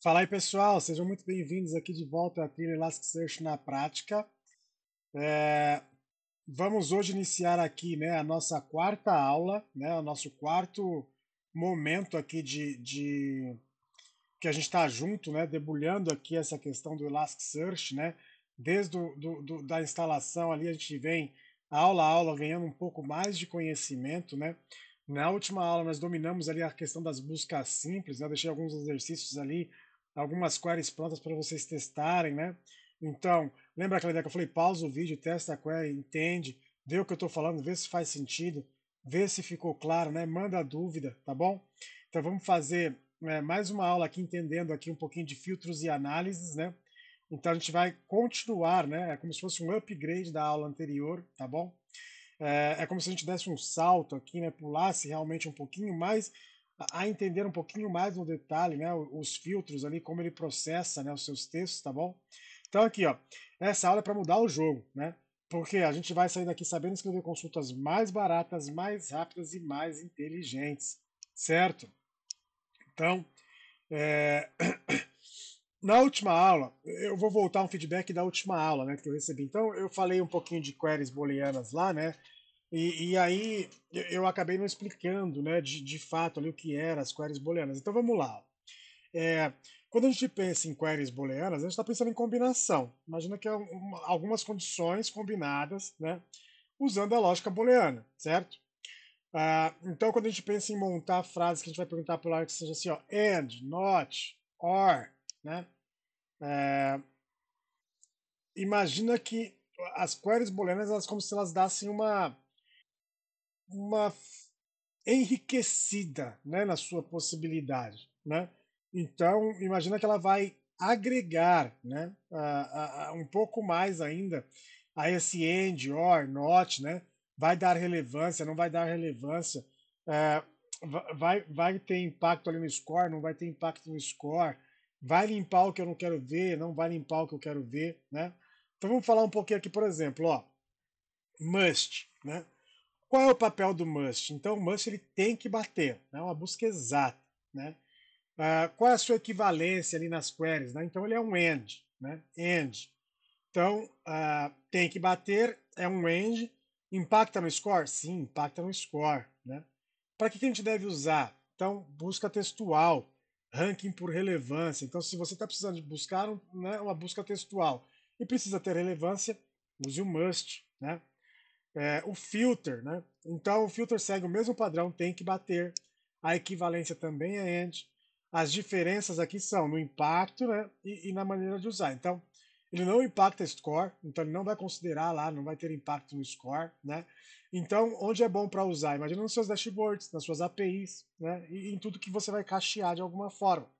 Fala aí, pessoal, sejam muito bem-vindos aqui de volta à trilha Elasticsearch na prática. É, Vamos hoje iniciar aqui, né, a nossa quarta aula, né, o nosso quarto momento aqui de que a gente está junto, né, debulhando aqui essa questão do Elasticsearch, né, desde da instalação ali a gente vem aula a aula ganhando um pouco mais de conhecimento, né. Na última aula nós dominamos ali a questão das buscas simples, né, eu deixei alguns exercícios ali, algumas queries prontas para vocês testarem, né. Então, lembra aquela ideia que eu falei, pausa o vídeo, testa a query, entende, vê o que eu estou falando, vê se faz sentido, vê se ficou claro, né, manda dúvida, tá bom? Então vamos fazer mais uma aula aqui entendendo aqui um pouquinho de filtros e análises, né? Então a gente vai continuar, né? É como se fosse um upgrade da aula anterior, tá bom? É como se a gente desse um salto aqui, né? Pulasse realmente um pouquinho mais a entender um pouquinho mais no detalhe, né? Os filtros ali, como ele processa, né? Os seus textos, tá bom? Então aqui, ó, essa aula é para mudar o jogo, né? Porque a gente vai sair daqui sabendo escrever consultas mais baratas, mais rápidas e mais inteligentes, certo? Então, é, na última aula, eu vou voltar um feedback da última aula, né, que eu recebi. Então, eu falei um pouquinho de queries booleanas lá, né, e aí eu acabei não explicando, né, de fato ali o que eram as queries booleanas. Então, vamos lá. É, Quando a gente pensa em queries booleanas, a gente está pensando em combinação. Imagina que é algumas condições combinadas, né, usando a lógica booleana, certo? Então, quando a gente pensa em montar frases que a gente vai perguntar para o Larry que seja assim, ó, and, not, or, né? É, Imagina que as queries booleanas, elas como se elas dassem uma enriquecida, né, na sua possibilidade, né? Então, imagina que ela vai agregar, né, um pouco mais ainda a esse end, or, not, né? Vai dar relevância, não vai dar relevância, é, vai ter impacto ali no score, não vai ter impacto no score, vai limpar o que eu não quero ver, não vai limpar o que eu quero ver, né? Então vamos falar um pouquinho aqui, por exemplo, ó, must, né? Qual é o papel do must? Então, o must ele tem que bater, né? Uma busca exata, né? Qual é a sua equivalência ali nas queries? Né? Então, ele é um end, né? End. Então, tem que bater, é um end. Impacta no score? Sim, impacta no score, né? Para que a gente deve usar? Então, busca textual, ranking por relevância. Então, se você está precisando de buscar né, uma busca textual e precisa ter relevância, use o must, né? O filter, né? Então o filter segue o mesmo padrão, tem que bater. A equivalência também é end. As diferenças aqui são no impacto, né? E na maneira de usar. Então ele não impacta score, então ele não vai considerar lá, não vai ter impacto no score, né? Então onde é bom para usar? Imagina nos seus dashboards, nas suas APIs, né? E em tudo que você vai cachear de alguma forma,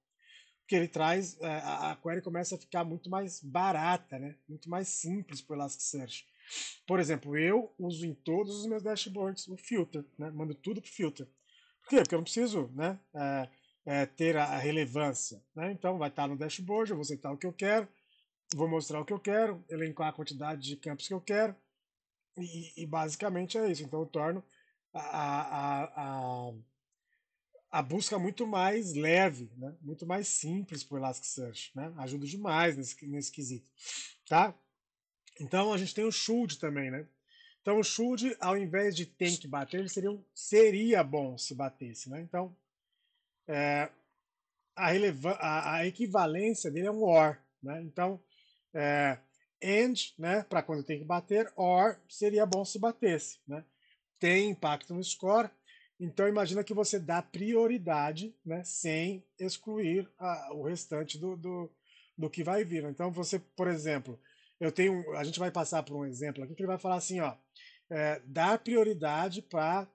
porque ele traz a query começa a ficar muito mais barata, né? Muito mais simples para o Elasticsearch. Por exemplo, eu uso em todos os meus dashboards o filter, né? Mando tudo para o filter. Por quê? Porque eu não preciso, né? Ter a relevância, né? Então vai estar no dashboard, eu vou setar o que eu quero, vou mostrar o que eu quero, elencar a quantidade de campos que eu quero e basicamente é isso. Então eu torno a, a, a, a busca muito mais leve, né? Muito mais simples para o Elasticsearch, né? Ajuda demais nesse quesito, tá? Então a gente tem o should também, né? Então o should, ao invés de tem que bater, ele seria bom se batesse, né? Então a equivalência dele é um or, né? Então é, and, né? Para quando tem que bater, or seria bom se batesse, né? Tem impacto no score. Então imagina que você dá prioridade, né? Sem excluir o restante do que vai vir. Então você, por exemplo, a gente vai passar por um exemplo aqui que ele vai falar assim, ó, dar prioridade para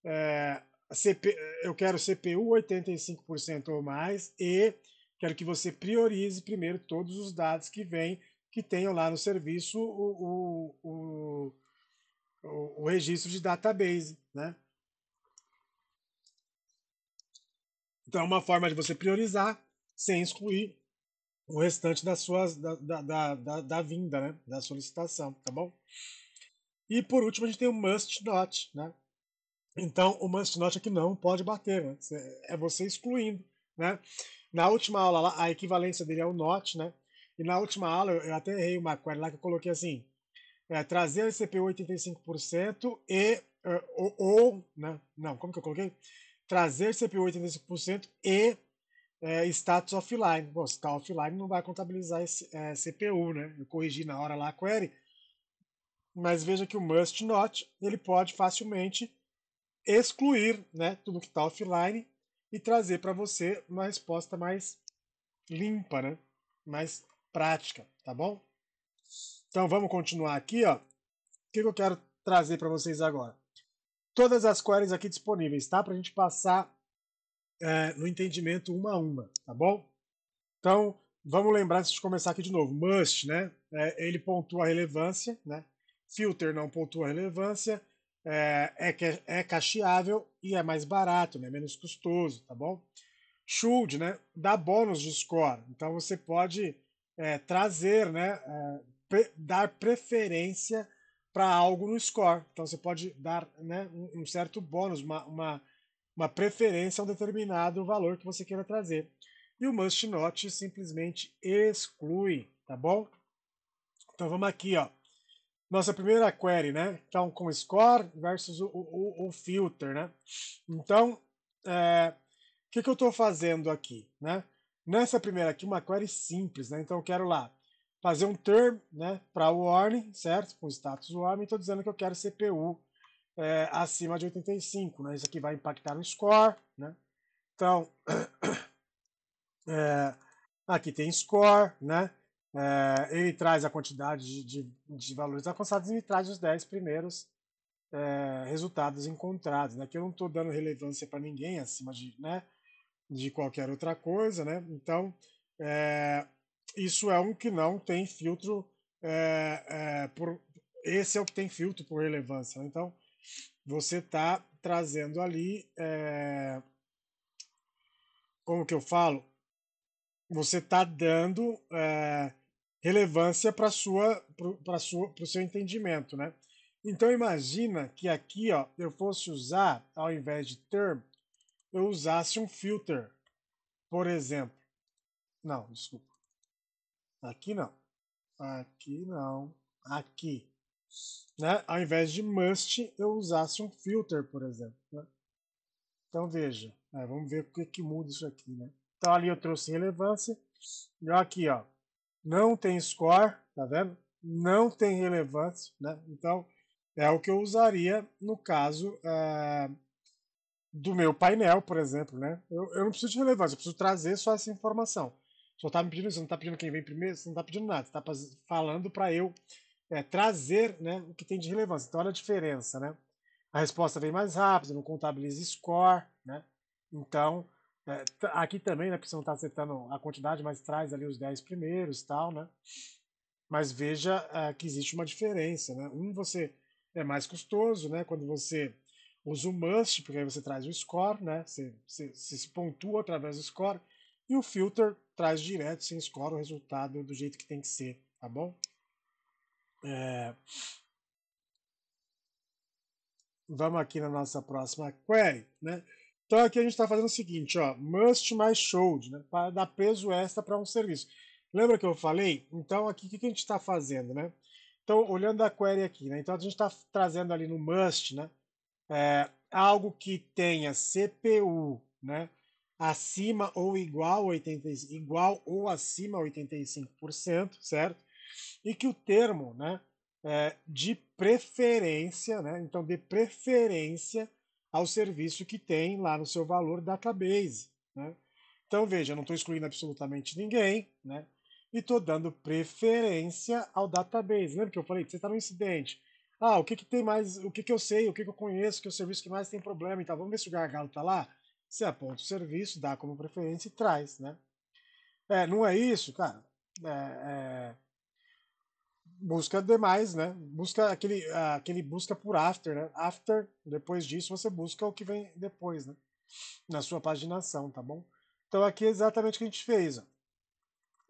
é, CP, eu quero CPU 85% ou mais e quero que você priorize primeiro todos os dados que tenham lá no serviço o registro de database, né? Então é uma forma de você priorizar sem excluir o restante das suas da vinda, né? Da solicitação, tá bom? E por último a gente tem o must not, né? Então o must not aqui não pode bater, né? É você excluindo, né? Na última aula, lá, a equivalência dele é o NOT, né? E na última aula, eu até errei uma query lá que eu coloquei assim, trazer CPU 85% ou, né? Não, como que eu coloquei? Trazer CPU 85% e status offline. Bom, se está offline, não vai contabilizar esse CPU, né? Eu corrigi na hora lá a query, mas veja que o must not, ele pode facilmente excluir, né, tudo que está offline e trazer para você uma resposta mais limpa, né? Mais prática, tá bom? Então vamos continuar aqui, ó. O que eu quero trazer para vocês agora? Todas as queries aqui disponíveis, tá? Para a gente passar no entendimento uma a uma, tá bom? Então vamos lembrar antes de começar aqui de novo. Must, né? Ele pontua a relevância, né? Filter não pontua a relevância. É cacheável e é mais barato, né? Menos custoso, tá bom? Should, né, dá bônus de score. Então você pode trazer, né, dar preferência para algo no score. Então você pode dar, né, um certo bônus, uma preferência a um determinado valor que você queira trazer. E o must not simplesmente exclui, tá bom? Então vamos aqui, ó. Nossa primeira query, né? Então com score versus o filter, né? Então, que eu estou fazendo aqui, né? Nessa primeira aqui, uma query simples, né? Então eu quero lá fazer um term, né, para o warning, certo? Com status warning, estou dizendo que eu quero CPU acima de 85, né? Isso aqui vai impactar no score, né? Então, é, aqui tem score, né? Ele traz a quantidade de valores alcançados e me traz os 10 primeiros resultados encontrados, né? Que eu não estou dando relevância para ninguém acima de qualquer outra coisa, né? Então, é, isso é um que não tem filtro esse é o que tem filtro por relevância, né? Então, você está trazendo ali, como que eu falo? Você está dando relevância para o seu entendimento, né? Então imagina que aqui, ó, eu fosse usar, ao invés de term, eu usasse um filter, por exemplo. Não, desculpa. Aqui não. Aqui não. Aqui. Né? Ao invés de must, eu usasse um filter, por exemplo. Né? Então veja. Vamos ver o que muda isso aqui. Né? Então ali eu trouxe relevância. E aqui, ó. Não tem score, tá vendo? Não tem relevância. Né? Então é o que eu usaria no caso do meu painel, por exemplo. Né? Eu não preciso de relevância, eu preciso trazer só essa informação. Só está me pedindo isso, não está pedindo quem vem primeiro, você não está pedindo nada, você está falando para eu trazer, né, o que tem de relevância. Então olha a diferença, né? A resposta vem mais rápida, não contabiliza score, né? Então, aqui também, né, porque você não está acertando a quantidade, mas traz ali os 10 primeiros e tal, né? Mas veja que existe uma diferença, né? Você é mais custoso, né? Quando você usa o must, porque aí você traz o score, né? Você se pontua através do score, e o filter traz direto, sem score, o resultado do jeito que tem que ser, tá bom? Vamos aqui na nossa próxima query, né? Então aqui a gente está fazendo o seguinte, ó, must mais showed, né? Para dar peso extra para um serviço. Lembra que eu falei? Então aqui o que a gente está fazendo, né? Então olhando a query aqui, né? Então a gente está trazendo ali no must, né? Algo que tenha CPU, né? Acima ou igual a 85, igual ou acima a 85%, certo? E que o termo, né, de preferência, né, então de preferência ao serviço que tem lá no seu valor database, né? Então veja, eu não estou excluindo absolutamente ninguém, né? E estou dando preferência ao database. Lembra que eu falei que você está no incidente? Ah, o que, que tem mais? O que, que eu sei? O que, que eu conheço? Que é o serviço que mais tem problema? Então vamos ver se o gargalo está lá. Você aponta o serviço, dá como preferência e traz, né? Não é isso, cara. É, busca demais, né? Busca aquele busca por after, né? After, depois disso você busca o que vem depois, né? Na sua paginação, tá bom? Então aqui é exatamente o que a gente fez, ó.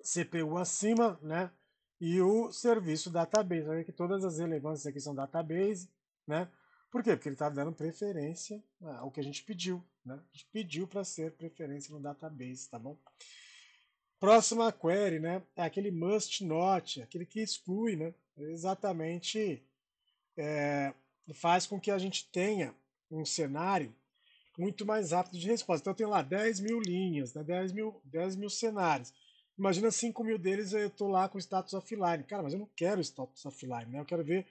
CPU acima, né? E o serviço database. Olha que todas as relevâncias aqui são database, né? Por quê? Porque ele está dando preferência ao que a gente pediu, né? A gente pediu para ser preferência no database, tá bom? Próxima query, né? É aquele must not, aquele que exclui, né? Exatamente faz com que a gente tenha um cenário muito mais rápido de resposta. Então eu tenho lá 10 mil linhas, né? 10 mil cenários. Imagina 5 mil deles eu estou lá com status offline. Cara, mas eu não quero status offline, né? Eu quero ver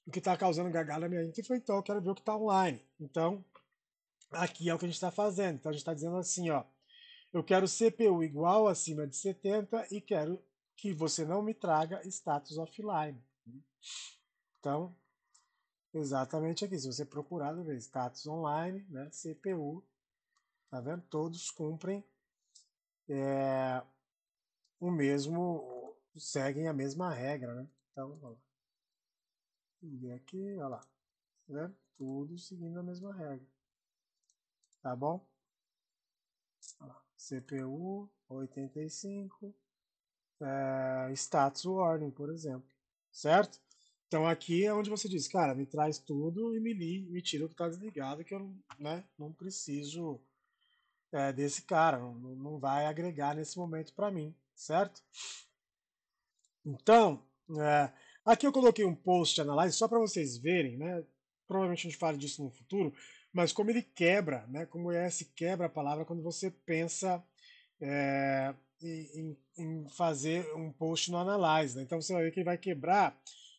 o que está causando gargalo na minha infra, então eu quero ver o que está online. Então, aqui é o que a gente está fazendo. Então a gente está dizendo assim, ó, eu quero CPU igual acima de 70 e quero que você não me traga status offline. Então, exatamente aqui. Se você procurar, ver status online, né, CPU, tá vendo? Todos cumprem o mesmo, seguem a mesma regra, né? Então, olha lá. E aqui, olha lá. Tá vendo? Tudo seguindo a mesma regra. Tá bom? Olha lá. CPU 85, status warning, por exemplo. Certo? Então aqui é onde você diz, cara, me traz tudo e me tira o que está desligado, que eu né, não preciso desse cara, não vai agregar nesse momento para mim, certo? Então, aqui eu coloquei um post analyze só para vocês verem, né? Provavelmente a gente fala disso no futuro, mas como ele quebra, né? Como o ES quebra a palavra quando você pensa em fazer um post no Analyze, né? Então você vai ver que ele vai quebrar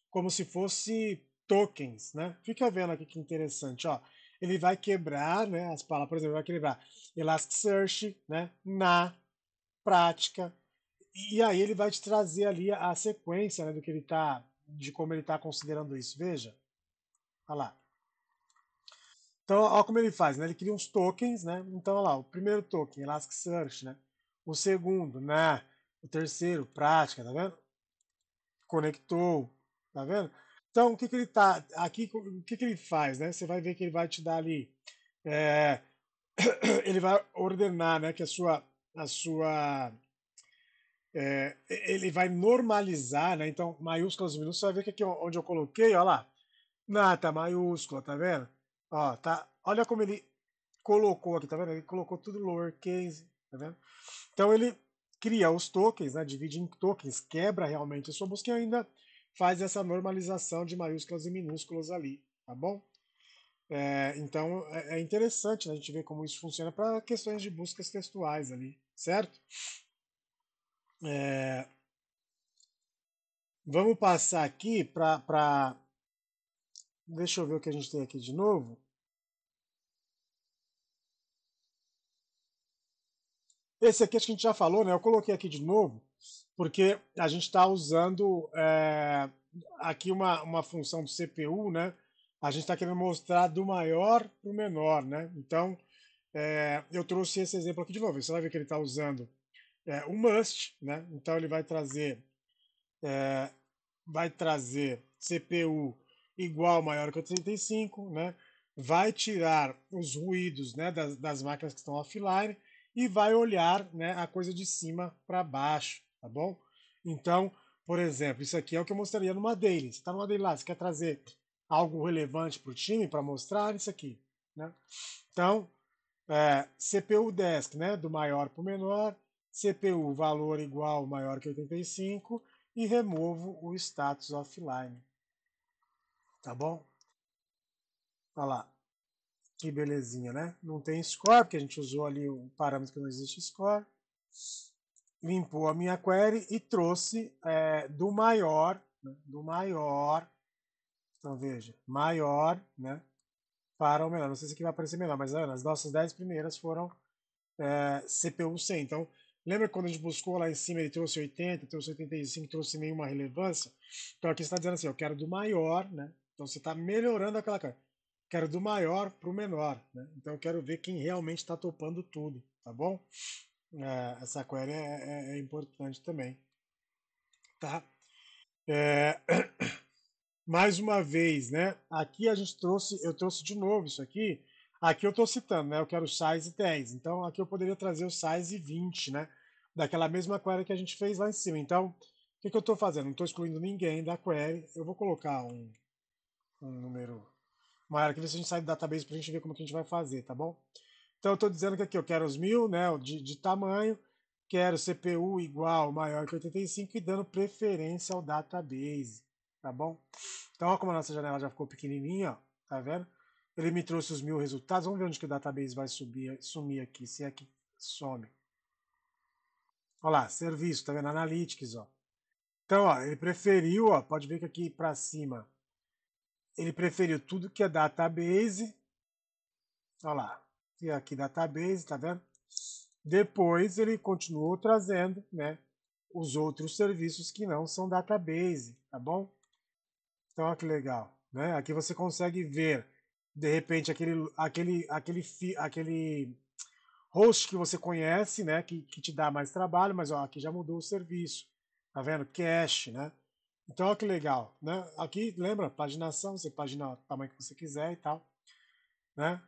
como se fosse tokens, né? Fica vendo aqui que interessante, ó. Ele vai quebrar, né? As palavras, por exemplo, vai quebrar Elasticsearch, né? Na prática, e aí ele vai te trazer ali a sequência, né, do que ele tá, de como ele está considerando isso. Veja, olha lá. Então, olha como ele faz, né? Ele cria uns tokens, né? Então, olha lá, o primeiro token, Elasticsearch, né? O segundo, né? O terceiro, prática, tá vendo? Conectou, tá vendo? Então, o que que ele tá aqui, o que que ele faz, né? Você vai ver que ele vai te dar ali, é, ele vai ordenar, né, que a sua ele vai normalizar, né? Então, maiúsculas e minúsculas, você vai ver que aqui onde eu coloquei, ó lá, tá maiúscula, tá vendo? Ó, tá, olha como ele colocou aqui, tá vendo? Ele colocou tudo lowercase, tá vendo? Então ele cria os tokens, né? Divide em tokens, quebra realmente a sua busca e ainda faz essa normalização de maiúsculas e minúsculas ali, tá bom? Então é interessante, né, a gente ver como isso funciona para questões de buscas textuais ali, certo? É, vamos passar aqui para. Deixa eu ver o que a gente tem aqui de novo. Esse aqui acho que a gente já falou, né? Eu coloquei aqui de novo, porque a gente está usando aqui uma função do CPU, né? A gente está querendo mostrar do maior para o menor, né? Então, eu trouxe esse exemplo aqui de novo. Você vai ver que ele está usando o must, né? Então, ele vai trazer CPU igual maior que 85, né? Vai tirar os ruídos, né, das máquinas que estão offline e vai olhar, né, a coisa de cima para baixo, tá bom? Então, por exemplo, isso aqui é o que eu mostraria numa daily. Você está numa daily lá, você quer trazer algo relevante para o time para mostrar isso aqui, né? Então, CPU desk, né, do maior para o menor, CPU valor igual maior que 85 e removo o status offline, tá bom? Olha lá, que belezinha, né? Não tem score, porque a gente usou ali um parâmetro que não existe score. Limpou a minha query e trouxe do maior, né, do maior, então veja, maior, né, para o menor. Não sei se aqui vai aparecer menor, mas Ana, as nossas 10 primeiras foram CPU 100. Então, lembra quando a gente buscou lá em cima, ele trouxe 80, trouxe 85, trouxe nenhuma relevância? Então aqui você está dizendo assim, eu quero do maior, né? Então você está melhorando aquela coisa. Quero do maior para o menor, né? Então eu quero ver quem realmente está topando tudo, tá bom? Essa query é importante também, tá? É, mais uma vez, né? Aqui eu trouxe de novo isso aqui. Aqui eu estou citando, né? Eu quero size 10. Então aqui eu poderia trazer o size 20, né? Daquela mesma query que a gente fez lá em cima. Então, o que eu estou fazendo? Não estou excluindo ninguém da query. Eu vou colocar um número Maior aqui, ver se a gente sai do database para a gente ver como que a gente vai fazer, tá bom? Então eu estou dizendo que aqui eu quero os 1000, né, de tamanho, quero CPU igual maior que 85 e dando preferência ao database, tá bom? Então olha como a nossa janela já ficou pequenininha, ó, tá vendo? Ele me trouxe os 1000 resultados, vamos ver onde que o database vai sumir aqui, se é que some. Olha lá, serviço, tá vendo? Analytics, ó. Então, ó, ele preferiu, ó, pode ver que aqui para cima, ele preferiu tudo que é database, olha lá, e aqui database, tá vendo? Depois ele continuou trazendo, né, os outros serviços que não são database, tá bom? Então, olha que legal, né? Aqui você consegue ver, de repente, aquele host que você conhece, né, que te dá mais trabalho, mas ó, aqui já mudou o serviço, tá vendo? Cache, né? Então, olha que legal, né? Aqui, lembra, paginação, você pagina o tamanho que você quiser e tal, né?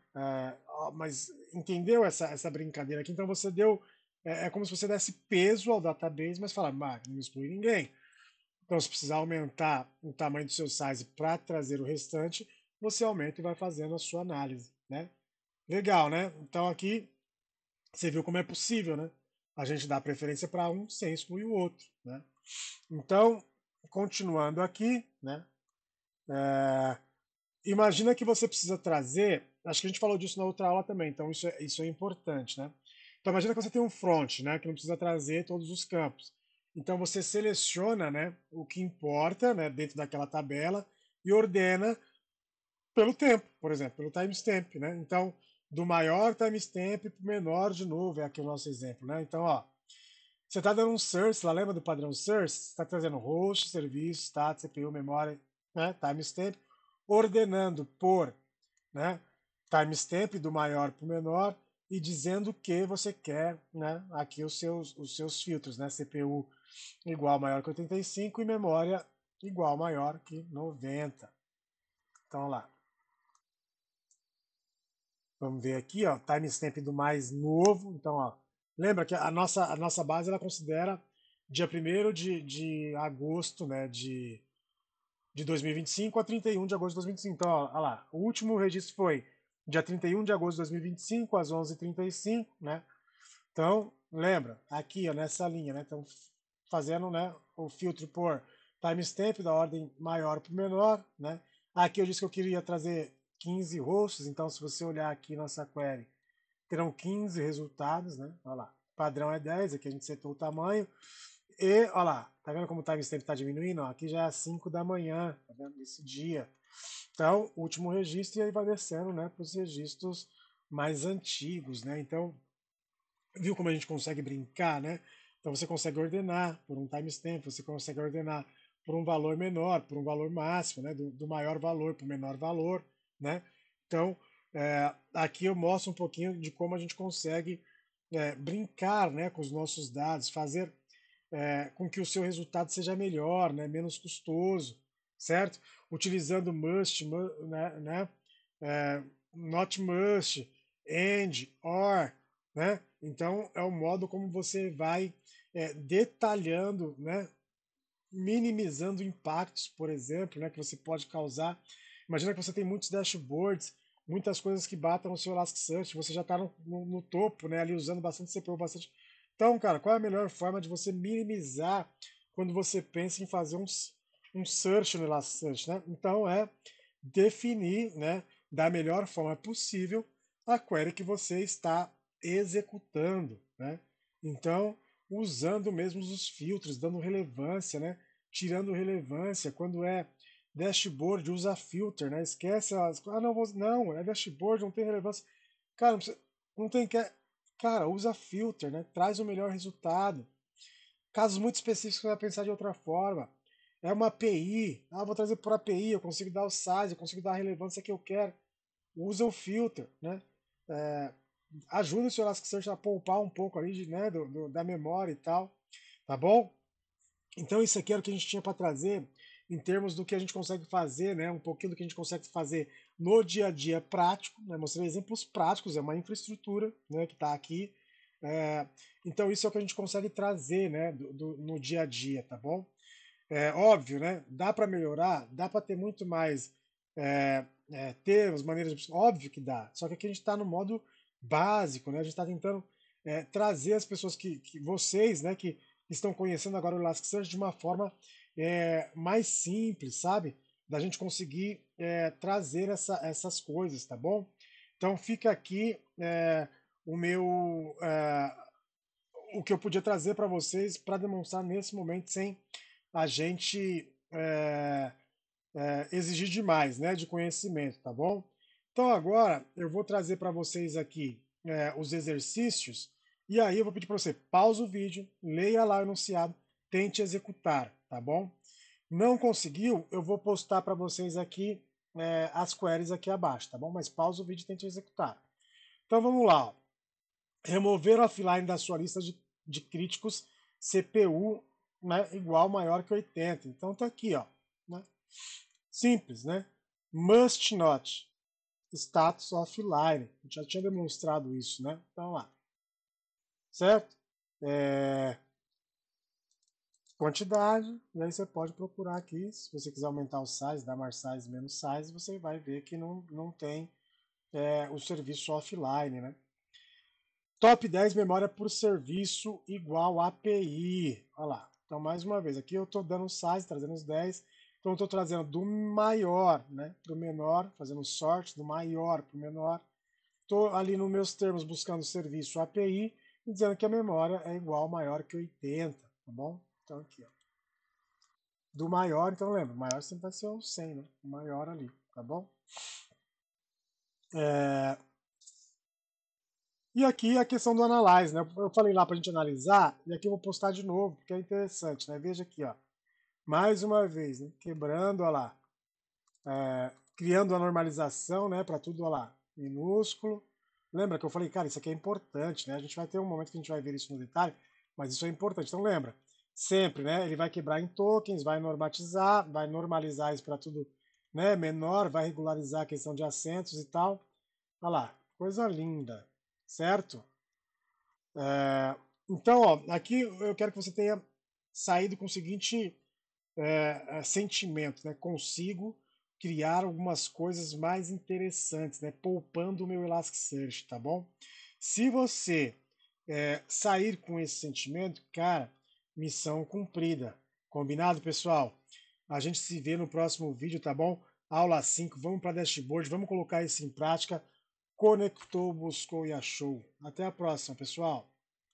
Mas entendeu essa brincadeira aqui? Então você deu, é como se você desse peso ao database, mas falar, não exclui ninguém. Então, se precisar aumentar o tamanho do seu size para trazer o restante, você aumenta e vai fazendo a sua análise, né? Legal, né? Então aqui você viu como é possível, né? A gente dá preferência para um sem excluir o outro, né? Então, continuando aqui, né? É, imagina que você precisa trazer, acho que a gente falou disso na outra aula também, então isso é importante, né? Então imagina que você tem um front, né, que não precisa trazer todos os campos. Então você seleciona, né, o que importa, né, dentro daquela tabela e ordena pelo tempo, por exemplo, pelo timestamp, né? Então, do maior timestamp para o menor de novo, é aqui o nosso exemplo, né? Então, ó, você está dando um source, lá lembra do padrão source? Você está trazendo host, serviço, status, CPU, memória, né, timestamp, ordenando por, né, timestamp do maior para o menor e dizendo que você quer, né, aqui os seus filtros, né, CPU igual maior que 85 e memória igual maior que 90. Então lá, vamos ver aqui, ó, timestamp do mais novo. Então, ó, lembra que a nossa base ela considera dia 1º de agosto, né, de 2025 a 31 de agosto de 2025. Então, ó, olha lá, o último registro foi dia 31 de agosto de 2025, às 11h35, né? Então, lembra, aqui, ó, nessa linha, né? Então, fazendo, né, o filtro por timestamp da ordem maior para o menor, né? Aqui eu disse que eu queria trazer 15 hosts, então se você olhar aqui nossa query, terão 15 resultados, né? Olha lá, padrão é 10, aqui a gente setou o tamanho, e, olha lá, tá vendo como o timestamp está diminuindo? Ó, aqui já é às 5 da manhã, tá vendo? Esse dia. Então, último registro, e aí vai descendo, né, para os registros mais antigos, né? Então, viu como a gente consegue brincar, né? Então, você consegue ordenar por um timestamp, você consegue ordenar por um valor menor, por um valor máximo, né? Do maior valor para o menor valor, né? Então, aqui eu mostro um pouquinho de como a gente consegue brincar, né, com os nossos dados, fazer com que o seu resultado seja melhor, né, menos custoso, certo? Utilizando must, né, not must, and, or, né? Então é o modo como você vai detalhando, né, minimizando impactos, por exemplo, né, que você pode causar. Imagina que você tem muitos dashboards, muitas coisas que batam no seu Elasticsearch, você já está no topo, né, ali usando bastante CPU, bastante. Então, cara, qual é a melhor forma de você minimizar quando você pensa em fazer um search no Elasticsearch, né? Então é definir, né, da melhor forma possível a query que você está executando, né? Então, usando mesmo os filtros, dando relevância, né? Tirando relevância, quando é dashboard, usa filter, né? Esquece as. Ah, não, não, é dashboard, não tem relevância. Cara, não tem que. Cara, usa filter, né? Traz o melhor resultado. Casos muito específicos você vai pensar de outra forma. É uma API. Ah, vou trazer por API, eu consigo dar o size, eu consigo dar a relevância que eu quero. Usa o filter, né? É, ajuda o seu Elasticsearch a poupar um pouco ali né, da memória e tal, tá bom? Então isso aqui era o que a gente tinha para trazer em termos do que a gente consegue fazer, né? Um pouquinho do que a gente consegue fazer no dia a dia prático, né? Mostrei exemplos práticos, é uma infraestrutura, né, que está aqui. É, então isso é o que a gente consegue trazer, né, no dia a dia, tá bom? É óbvio, né? Dá para melhorar, dá para ter muito mais termos, maneiras, óbvio que dá. Só que aqui a gente está no modo básico, né? A gente está tentando trazer as pessoas que vocês, né, que estão conhecendo agora o Elasticsearch de uma forma mais simples, sabe? Da gente conseguir trazer essas coisas, tá bom? Então fica aqui o meu o que eu podia trazer para vocês para demonstrar nesse momento sem a gente exigir demais, né, de conhecimento, tá bom? Então agora eu vou trazer para vocês aqui os exercícios e aí eu vou pedir para você pausa o vídeo, leia lá o enunciado, tente executar, tá bom? Não conseguiu, eu vou postar para vocês aqui as queries aqui abaixo, tá bom? Mas pausa o vídeo e tente executar. Então vamos lá. Ó. Remover offline da sua lista de críticos CPU, né, igual maior que 80. Então tá aqui, ó. Né? Simples, né? Must not status offline. Eu já tinha demonstrado isso, né? Então lá, certo? É, quantidade, e aí você pode procurar aqui, se você quiser aumentar o size, dar mais size, menos size, você vai ver que não tem o serviço offline, né? Top 10 memória por serviço igual API. Olha lá. Então, mais uma vez, aqui eu estou dando size, trazendo os 10. Então, eu estou trazendo do maior né, para o menor, fazendo sort do maior para o menor. Estou ali nos meus termos buscando serviço API e dizendo que a memória é igual ou maior que 80, tá bom? Então, aqui, ó. Do maior, então lembra, o maior sempre vai ser o 100, né? O maior ali, tá bom? É, e aqui a questão do analyze, né? Eu falei lá para a gente analisar, e aqui eu vou postar de novo, porque é interessante, né? Veja aqui, ó. Mais uma vez, né? Quebrando, ó lá. Criando a normalização, né? Para tudo, ó lá. Minúsculo. Lembra que eu falei, cara, isso aqui é importante, né? A gente vai ter um momento que a gente vai ver isso no detalhe, mas isso é importante. Então lembra, sempre, né? Ele vai quebrar em tokens, vai normatizar, vai normalizar isso para tudo, né? Menor, vai regularizar a questão de acentos e tal. Olha lá, coisa linda, certo? Então, ó, aqui eu quero que você tenha saído com o seguinte sentimento, né? Consigo criar algumas coisas mais interessantes, né? Poupando o meu Elasticsearch, tá bom? Se você sair com esse sentimento, cara, missão cumprida. Combinado, pessoal? A gente se vê no próximo vídeo, tá bom? Aula 5, vamos para dashboard, vamos colocar isso em prática. Conectou, buscou e achou. Até a próxima, pessoal.